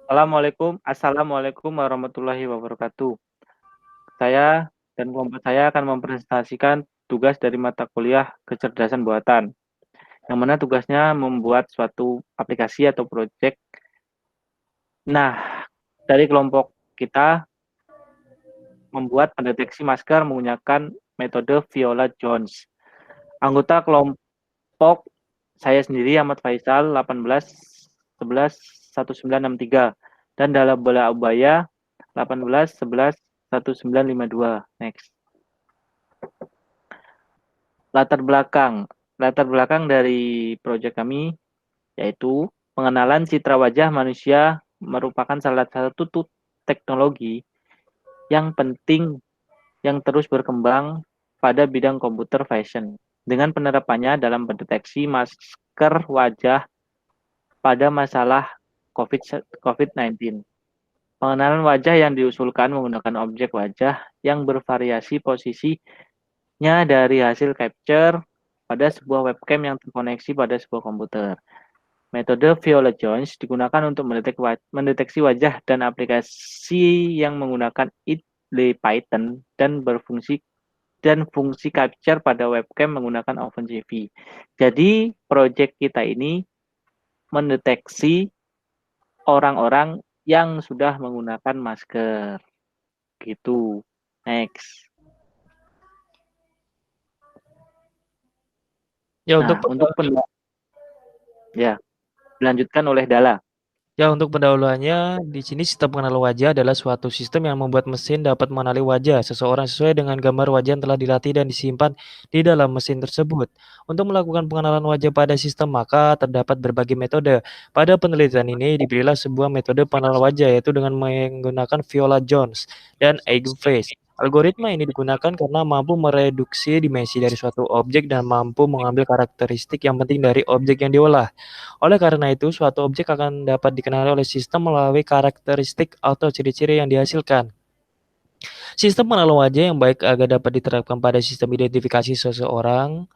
Assalamualaikum warahmatullahi wabarakatuh. Saya dan kelompok saya akan mempresentasikan tugas dari mata kuliah kecerdasan buatan, yang mana tugasnya membuat suatu aplikasi atau proyek. Nah, dari kelompok kita membuat pendeteksi masker menggunakan metode Viola Jones. Anggota kelompok saya sendiri Ahmad Faisal 18 11 1963 dan dalam bola ubaya 18 11 1952. Next. Latar belakang dari proyek kami yaitu pengenalan citra wajah manusia merupakan salah satu teknologi yang penting yang terus berkembang pada bidang komputer vision dengan penerapannya dalam mendeteksi masker wajah pada masalah COVID-19. Pengenalan wajah yang diusulkan menggunakan objek wajah yang bervariasi posisinya dari hasil capture pada sebuah webcam yang terkoneksi pada sebuah komputer. Metode Viola Jones digunakan untuk mendeteksi wajah dan aplikasi yang menggunakan IDLE Python dan fungsi capture pada webcam menggunakan OpenCV. Jadi, proyek kita ini mendeteksi orang-orang yang sudah menggunakan masker. Gitu. Next. Ya untuk Nah, ya, dilanjutkan oleh Dala. pendahuluannya di sini sistem pengenal wajah adalah suatu sistem yang membuat mesin dapat mengenali wajah seseorang sesuai dengan gambar wajah yang telah dilatih dan disimpan di dalam mesin tersebut. Untuk melakukan pengenalan wajah pada sistem maka terdapat berbagai metode. Pada penelitian ini dipilihlah sebuah metode pengenalan wajah yaitu dengan menggunakan Viola Jones dan Eigenface. Algoritma ini digunakan karena mampu mereduksi dimensi dari suatu objek dan mampu mengambil karakteristik yang penting dari objek yang diolah. Oleh karena itu, suatu objek akan dapat dikenali oleh sistem melalui karakteristik atau ciri-ciri yang dihasilkan. Sistem pengenalan wajah yang baik agar dapat diterapkan pada sistem identifikasi seseorang.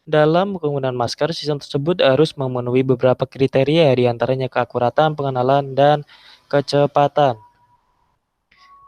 Dalam penggunaan masker, sistem tersebut harus memenuhi beberapa kriteria, diantaranya keakuratan pengenalan dan kecepatan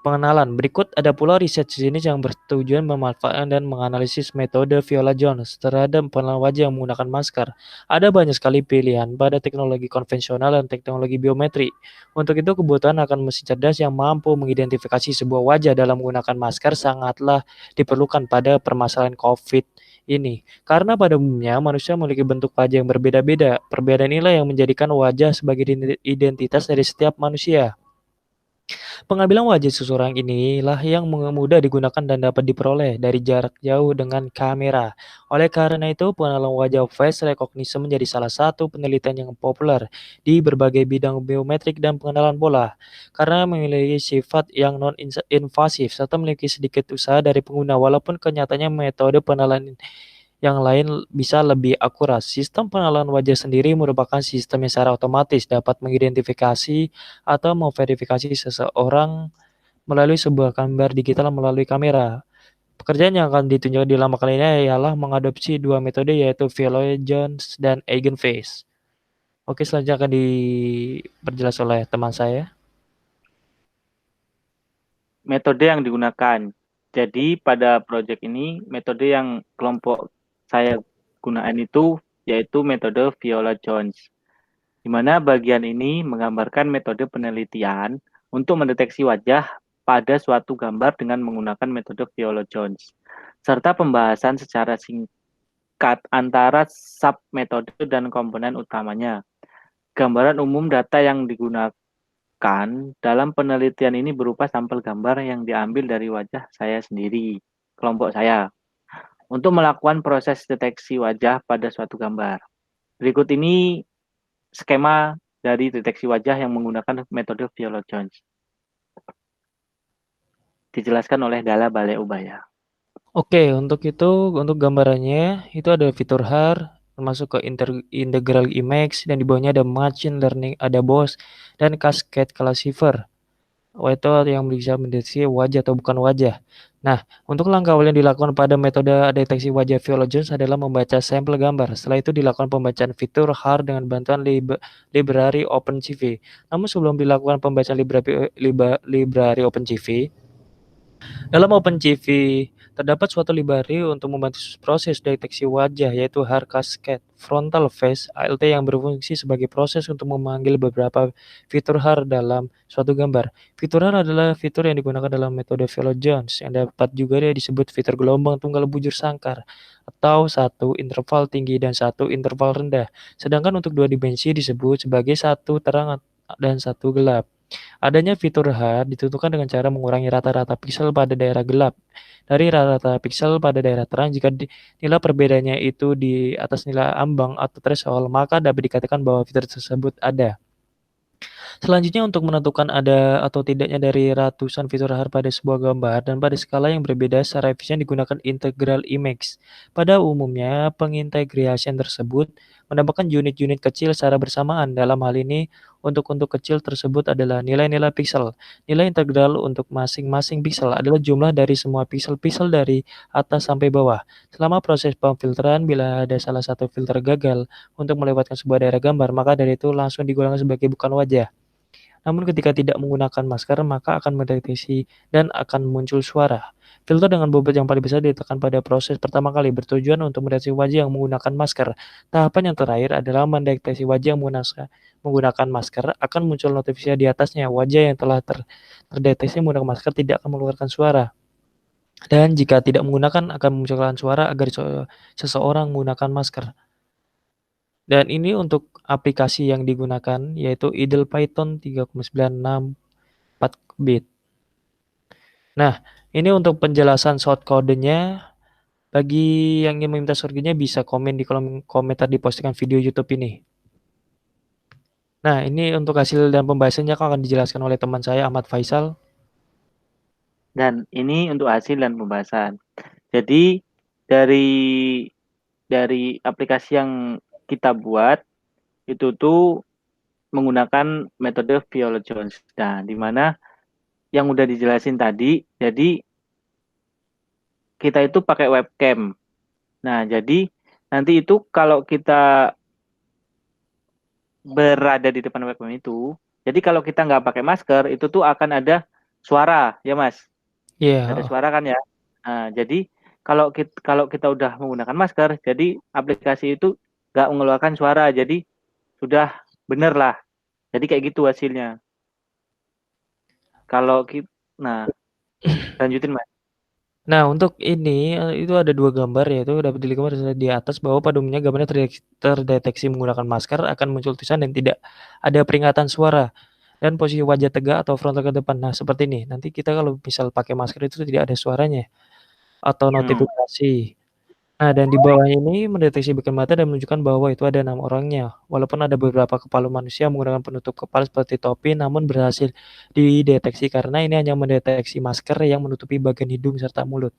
pengenalan. Berikut ada pula riset jenis yang bertujuan memanfaatkan dan menganalisis metode Viola Jones terhadap pengenalan wajah yang menggunakan masker. Ada banyak sekali pilihan pada teknologi konvensional dan teknologi biometri. Untuk itu, kebutuhan akan mesin cerdas yang mampu mengidentifikasi sebuah wajah dalam menggunakan masker sangatlah diperlukan pada permasalahan COVID ini. Karena pada umumnya manusia memiliki bentuk wajah yang berbeda-beda. Perbedaan inilah yang menjadikan wajah sebagai identitas dari setiap manusia. Pengambilan wajah seseorang inilah yang mudah digunakan dan dapat diperoleh dari jarak jauh dengan kamera. Oleh karena itu, pengenalan wajah face recognition menjadi salah satu penelitian yang populer di berbagai bidang biometrik dan pengenalan pola. Karena memiliki sifat yang non-invasif serta memiliki sedikit usaha dari pengguna, walaupun kenyataannya metode pengenalan yang lain bisa lebih akurat. Sistem pengenalan wajah sendiri merupakan sistem yang secara otomatis dapat mengidentifikasi atau memverifikasi seseorang melalui sebuah gambar digital melalui kamera. Pekerjaan yang akan ditunjukkan di lama kali ini ialah mengadopsi dua metode yaitu Jones dan Eigenface. Oke, selanjutnya akan diperjelas oleh teman saya. Metode yang digunakan. Jadi pada proyek ini metode yang kelompok saya gunakan itu yaitu metode Viola Jones. Di mana bagian ini menggambarkan metode penelitian untuk mendeteksi wajah pada suatu gambar dengan menggunakan metode Viola Jones. Serta pembahasan secara singkat antara sub metode dan komponen utamanya. Gambaran umum data yang digunakan dalam penelitian ini berupa sampel gambar yang diambil dari wajah saya sendiri, kelompok saya, untuk melakukan proses deteksi wajah pada suatu gambar. Berikut ini skema dari deteksi wajah yang menggunakan metode Viola Jones. Dijelaskan oleh Dala Balai Ubaya. Oke, untuk gambarannya itu ada fitur HAR, termasuk ke integral image dan di bawahnya ada machine learning, ada BOS dan cascade classifier. itu yang bisa mendeteksi wajah atau bukan wajah. Nah, untuk langkah awal yang dilakukan pada metode deteksi wajah Viola Jones adalah membaca sampel gambar. Setelah itu dilakukan pembacaan fitur HAR dengan bantuan library OpenCV. Namun sebelum dilakukan pembacaan library OpenCV, dalam OpenCV, terdapat suatu library untuk membantu proses deteksi wajah, yaitu HAR Cascade Frontal Face ALT yang berfungsi sebagai proses untuk memanggil beberapa fitur HAR dalam suatu gambar. Fitur HAR adalah fitur yang digunakan dalam metode Viola Jones, yang dapat juga disebut fitur gelombang tunggal bujur sangkar, atau satu interval tinggi dan satu interval rendah. Sedangkan untuk dua dimensi disebut sebagai satu terang dan satu gelap. Adanya fitur HAR ditentukan dengan cara mengurangi rata-rata piksel pada daerah gelap dari rata-rata piksel pada daerah terang. Jika nilai perbedaannya itu di atas nilai ambang atau threshold, maka dapat dikatakan bahwa fitur tersebut ada. Selanjutnya, untuk menentukan ada atau tidaknya dari ratusan fitur HAR pada sebuah gambar dan pada skala yang berbeda secara efisien digunakan integral image. Pada umumnya, pengintegrasian tersebut menambahkan unit-unit kecil secara bersamaan. Dalam hal ini, untuk kecil tersebut adalah nilai-nilai piksel. Nilai integral untuk masing-masing piksel adalah jumlah dari semua piksel-piksel dari atas sampai bawah. Selama proses pemfilteran, bila ada salah satu filter gagal untuk melewatkan sebuah daerah gambar, maka dari itu langsung digolongkan sebagai bukan wajah. Namun ketika tidak menggunakan masker, maka akan mendeteksi dan akan muncul suara. Filter dengan bobot yang paling besar ditekan pada proses pertama kali, bertujuan untuk mendeteksi wajah yang menggunakan masker. Tahapan yang terakhir adalah mendeteksi wajah yang menggunakan masker, akan muncul notifikasi di atasnya. Wajah yang telah terdeteksi menggunakan masker tidak akan mengeluarkan suara. Dan jika tidak menggunakan, akan memunculkan suara agar seseorang menggunakan masker. Dan ini untuk aplikasi yang digunakan yaitu idle Python 3,964 bit. Nah, ini untuk penjelasan short code-nya. Bagi yang ingin meminta shortcut-nya bisa komen di kolom komentar di postingan video YouTube ini. Nah, ini untuk hasil dan pembahasannya akan dijelaskan oleh teman saya Ahmad Faisal. Dan ini untuk hasil dan pembahasan. Jadi dari aplikasi yang kita buat itu tuh menggunakan metode Viola Jones. Nah, di mana yang udah dijelasin tadi, jadi kita itu pakai webcam. Nah, jadi nanti itu kalau kita berada di depan webcam itu, jadi kalau kita nggak pakai masker, itu tuh akan ada suara, ya Mas? Ada Iya. suara kan ya? Nah, jadi kalau kita udah menggunakan masker, jadi aplikasi itu nggak mengeluarkan suara, jadi sudah bener lah. Jadi kayak gitu hasilnya. Kalau kita, nah lanjutin Mas. Nah, untuk ini itu ada dua gambar, yaitu dapat dilihat di atas bahwa pada umumnya gambarnya terdeteksi menggunakan masker akan muncul tulisan dan tidak ada peringatan suara dan posisi wajah tegak atau frontal ke depan. Nah, seperti ini. Nanti kita kalau misal pakai masker itu tidak ada suaranya atau notifikasi. Nah, dan di bawah ini mendeteksi bagian mata dan menunjukkan bahwa itu ada 6 orangnya. Walaupun ada beberapa kepala manusia menggunakan penutup kepala seperti topi, namun berhasil dideteksi karena ini hanya mendeteksi masker yang menutupi bagian hidung serta mulut.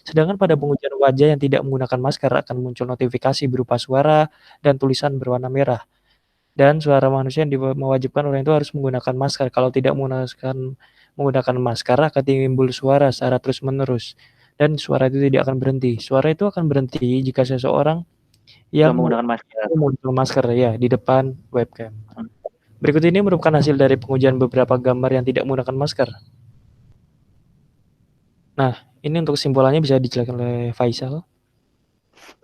Sedangkan pada pengujian wajah yang tidak menggunakan masker akan muncul notifikasi berupa suara dan tulisan berwarna merah. Dan suara manusia yang mewajibkan orang itu harus menggunakan masker. Kalau tidak menggunakan masker akan timbul suara secara terus-menerus. Dan suara itu tidak akan berhenti. Suara itu akan berhenti jika seseorang Sudah yang menggunakan masker. menggunakan masker ya di depan webcam. Berikut ini merupakan hasil dari pengujian beberapa gambar yang tidak menggunakan masker. Nah, ini untuk kesimpulannya bisa dijelaskan oleh Faisal.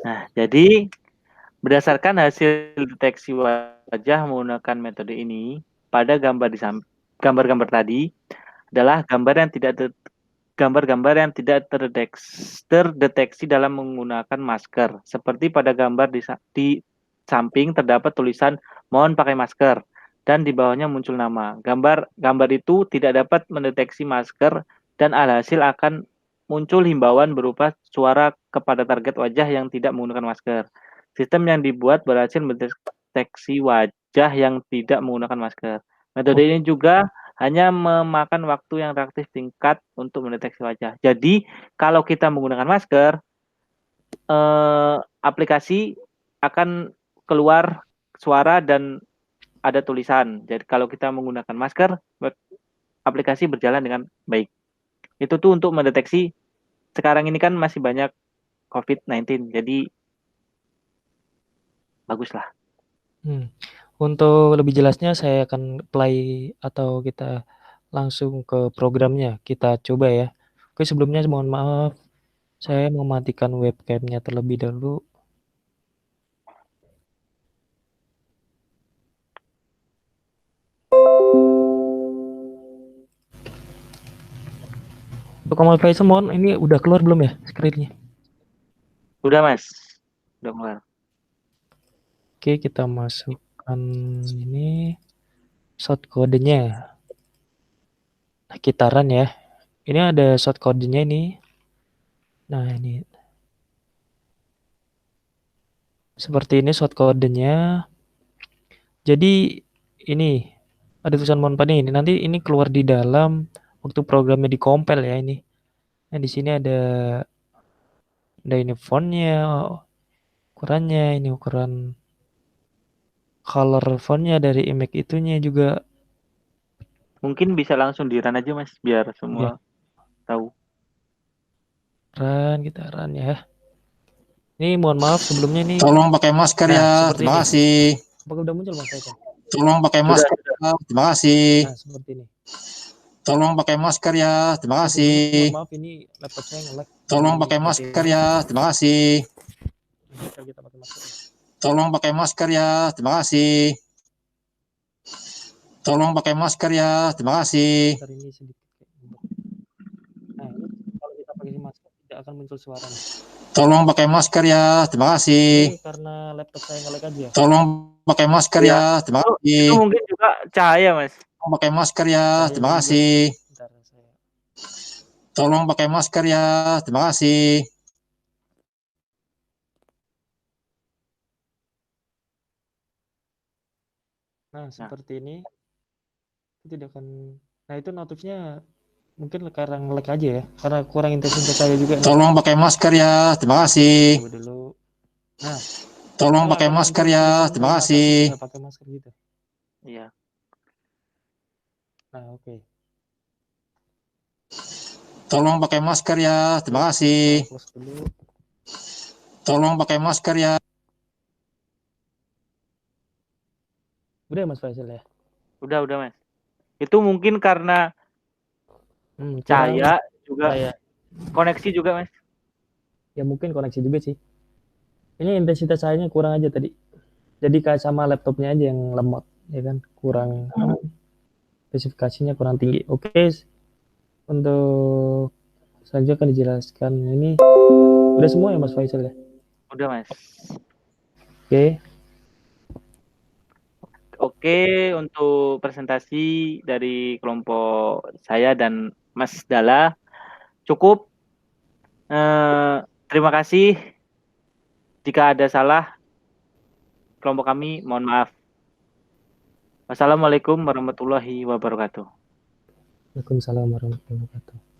Nah, jadi berdasarkan hasil deteksi wajah menggunakan metode ini, pada gambar-gambar tadi adalah gambar-gambar yang tidak terdeteksi dalam menggunakan masker. Seperti pada gambar di samping terdapat tulisan mohon pakai masker dan di bawahnya muncul nama. Gambar itu tidak dapat mendeteksi masker dan alhasil akan muncul himbauan berupa suara kepada target wajah yang tidak menggunakan masker. Sistem yang dibuat berhasil mendeteksi wajah yang tidak menggunakan masker. Metode ini juga hanya memakan waktu yang relatif singkat untuk mendeteksi wajah. Jadi, kalau kita menggunakan masker, aplikasi akan keluar suara dan ada tulisan. Jadi, kalau kita menggunakan masker, aplikasi berjalan dengan baik. Itu tuh untuk mendeteksi sekarang ini kan masih banyak COVID-19, jadi baguslah. Untuk lebih jelasnya saya akan play atau kita langsung ke programnya, kita coba ya. Oke, sebelumnya mohon maaf, saya mematikan webcam-nya terlebih dahulu. Untuk Kamal Faisal, mohon ini udah keluar belum ya screen-nya? Udah Mas, udah keluar. Oke, kita masukkan ini short code-nya. Nah, kita run ya. Ini ada short code-nya ini. Nah, ini. Seperti ini short code-nya. Jadi ini ada tulisan Monpad ini. Nanti ini keluar di dalam waktu programnya dikompil ya ini. Nah, di sini ada ini fontnya, ukurannya, ini ukuran color fontnya dari image itunya juga. Mungkin bisa langsung di run aja Mas, biar semua Ya, tahu. kita run ya. Ini mohon maaf sebelumnya nih. Tolong pakai masker Nah, ya. seperti Terima ini. kasih. Apakah udah muncul Mas Faisal? Tolong pakai Sudah, masker ya. Terima kasih. Nah, seperti ini. Tolong pakai masker ya. Terima Oke, sebelumnya mohon kasih. maaf ini laptop saya nge-lag. Tolong Jadi pakai seperti masker ini. ya. Terima kasih. Kita pakai masker. Tolong pakai masker ya. Terima kasih. Tolong pakai masker ya. Terima kasih. Ntar ini sedikit. Nah, ini kalau kita pakai masker tidak akan muncul suaranya. Tolong pakai masker ya. Terima kasih. Ini karena laptop saya nge-lag aja. Tolong pakai masker ya. ya. Terima Itu kasih. mungkin juga cahaya Mas. Tolong pakai masker ya. Terima kasih. Bentar, saya. Tolong pakai masker ya. Terima kasih. Nah, seperti ini. Itu tidak akan. Nah, itu notifnya mungkin karena nge-lag aja ya. Karena kurang intensitas saya juga. Tolong pakai masker ya. Terima kasih. Coba dulu. Nah, Tolong ini pakai akan masker muncul ya. tulisan Terima terima kasih kasih. sudah pakai masker gitu. Iya. Nah, oke. Tolong pakai masker ya. Terima kasih. Kita close dulu. Tolong pakai masker ya. Udah Mas Faisal ya? Udah Mas. Itu mungkin karena cahaya juga, cahaya. koneksi juga Mas. Ya mungkin koneksi juga sih. Ini intensitas cahayanya kurang aja tadi. Jadi kayak sama laptopnya aja yang lemot, ya kan? Kurang spesifikasinya kurang tinggi. Oke. Untuk selanjutnya akan dijelaskan ini udah semua ya Mas Faisal ya? Udah Mas. Oke. Oke, untuk presentasi dari kelompok saya dan Mas Dala cukup. Terima kasih. Jika ada salah, kelompok kami mohon maaf. Wassalamualaikum warahmatullahi wabarakatuh. Waalaikumsalam warahmatullahi wabarakatuh.